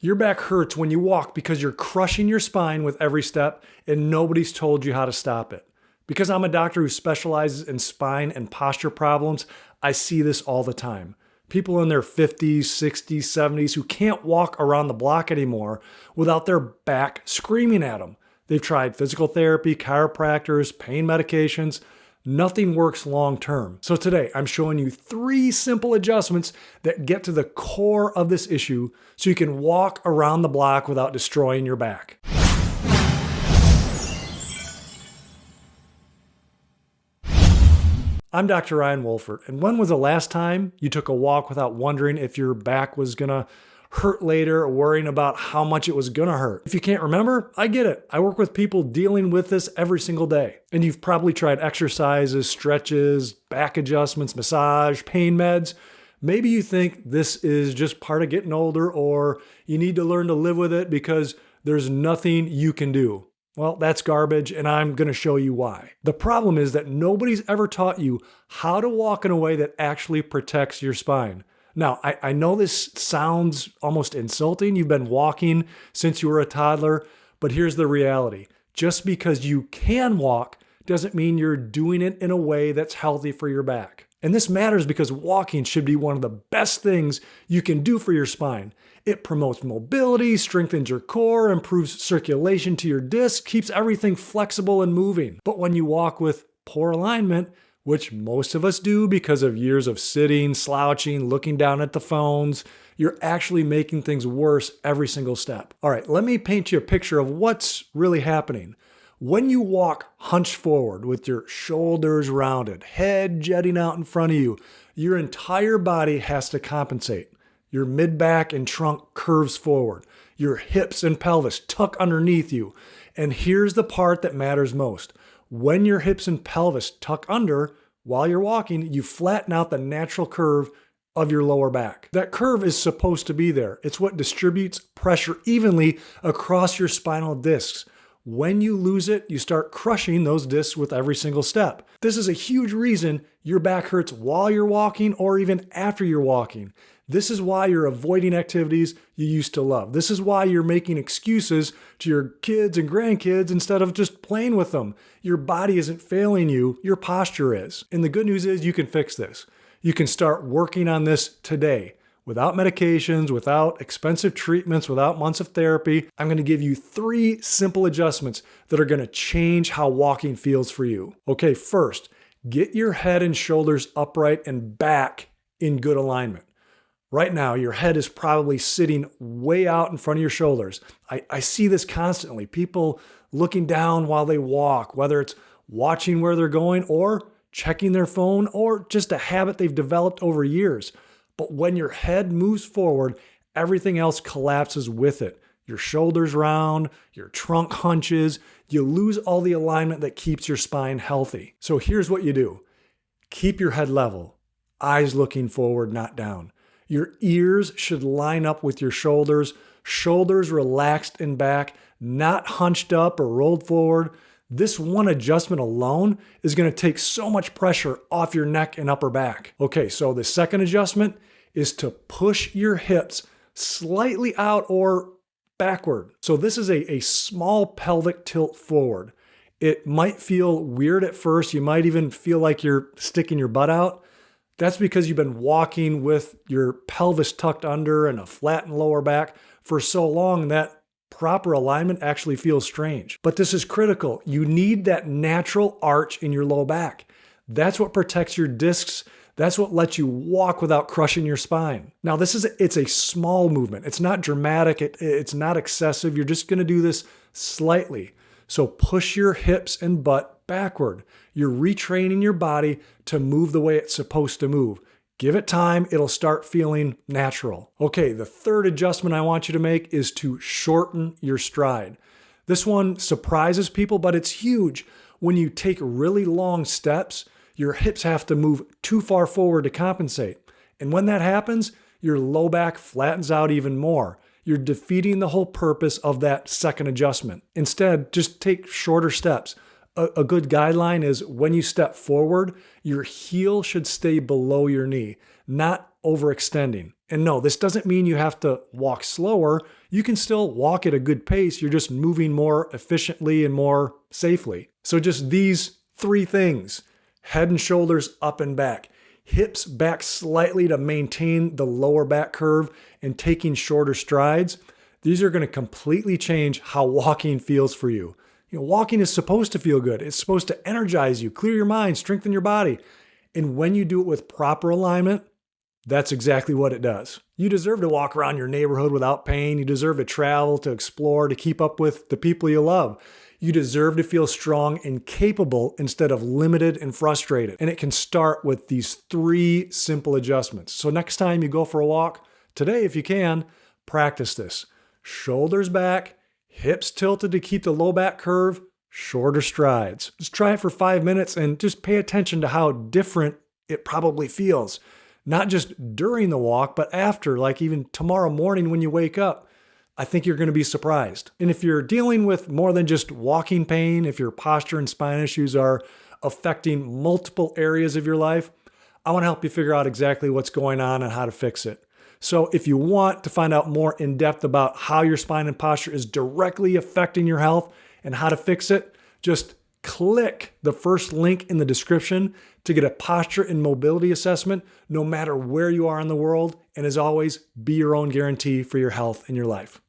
Your back hurts when you walk because you're crushing your spine with every step and nobody's told you how to stop it. Because I'm a doctor who specializes in spine and posture problems, I see this all the time. People in their 50s, 60s, 70s who can't walk around the block anymore without their back screaming at them. They've tried physical therapy, chiropractors, pain medications. Nothing works long term. So today I'm showing you 3 simple adjustments that get to the core of this issue so you can walk around the block without destroying your back. I'm Dr. Ryan Wohlfert, and when was the last time you took a walk without wondering if your back was gonna hurt later or worrying about how much it was gonna hurt? If you can't remember, I get it. I work with people dealing with this every single day. And you've probably tried exercises, stretches, back adjustments, massage, pain meds. Maybe you think this is just part of getting older, or you need to learn to live with it because there's nothing you can do. Well, that's garbage, and I'm gonna show you why. The problem is that nobody's ever taught you how to walk in a way that actually protects your spine. Now, I know this sounds almost insulting. You've been walking since you were a toddler, but here's the reality. Just because you can walk doesn't mean you're doing it in a way that's healthy for your back. And this matters because walking should be one of the best things you can do for your spine. It promotes mobility, strengthens your core, improves circulation to your disc, keeps everything flexible and moving. But when you walk with poor alignment, which most of us do because of years of sitting, slouching, looking down at the phones, you're actually making things worse every single step. All right, let me paint you a picture of what's really happening. When you walk hunched forward with your shoulders rounded, head jutting out in front of you, your entire body has to compensate. Your mid-back and trunk curves forward. Your hips and pelvis tuck underneath you. And here's the part that matters most. When your hips and pelvis tuck under while you're walking, you flatten out the natural curve of your lower back. That curve is supposed to be there. It's what distributes pressure evenly across your spinal discs. When you lose it, you start crushing those discs with every single step. This is a huge reason your back hurts while you're walking or even after you're walking. This is why you're avoiding activities you used to love. This is why you're making excuses to your kids and grandkids instead of just playing with them. Your body isn't failing you, your posture is. And the good news is you can fix this. You can start working on this today. Without medications, without expensive treatments, without months of therapy. I'm going to give you 3 simple adjustments that are going to change how walking feels for you. Okay, first, get your head and shoulders upright and back in good alignment. Right now, your head is probably sitting way out in front of your shoulders. I see this constantly. People looking down while they walk, whether it's watching where they're going or checking their phone or just a habit they've developed over years. But when your head moves forward, everything else collapses with it. Your shoulders round, your trunk hunches, you lose all the alignment that keeps your spine healthy. So here's what you do. Keep your head level, eyes looking forward, not down. Your ears should line up with your shoulders, shoulders relaxed and back, not hunched up or rolled forward. This one adjustment alone is going to take so much pressure off your neck and upper back. Okay, so the second adjustment is to push your hips slightly out or backward. So this is a small pelvic tilt forward. It might feel weird at first. You might even feel like you're sticking your butt out. That's because you've been walking with your pelvis tucked under and a flattened lower back for so long that proper alignment actually feels strange. But this is critical. You need that natural arch in your low back. That's what protects your discs. That's what lets you walk without crushing your spine. Now, it's a small movement. It's not dramatic. It's not excessive. You're just going to do this slightly. So push your hips and butt backward. You're retraining your body to move the way it's supposed to move. Give it time, it'll start feeling natural. Okay, the third adjustment I want you to make is to shorten your stride. This one surprises people, but it's huge. When you take really long steps, your hips have to move too far forward to compensate. And when that happens, your low back flattens out even more. You're defeating the whole purpose of that second adjustment. Instead, just take shorter steps. A good guideline is when you step forward, your heel should stay below your knee, not overextending. And no, this doesn't mean you have to walk slower. you can still walk at a good pace. You're just moving more efficiently and more safely. So just these 3 things: head and shoulders up and back, hips back slightly to maintain the lower back curve, and taking shorter strides. These are going to completely change how walking feels for you. Walking is supposed to feel good. It's supposed to energize you, clear your mind, strengthen your body. And when you do it with proper alignment, that's exactly what it does. You deserve to walk around your neighborhood without pain. You deserve to travel, to explore, to keep up with the people you love. You deserve to feel strong and capable instead of limited and frustrated. And it can start with these 3 simple adjustments. So next time you go for a walk, today if you can, practice this. Shoulders back, hips tilted to keep the low back curve, shorter strides. Just try it for 5 minutes and just pay attention to how different it probably feels. Not just during the walk, but after, like even tomorrow morning when you wake up. I think you're going to be surprised. And if you're dealing with more than just walking pain, if your posture and spine issues are affecting multiple areas of your life, I want to help you figure out exactly what's going on and how to fix it. So if you want to find out more in depth about how your spine and posture is directly affecting your health and how to fix it, just click the first link in the description to get a posture and mobility assessment no matter where you are in the world. And as always, be your own guarantee for your health and your life.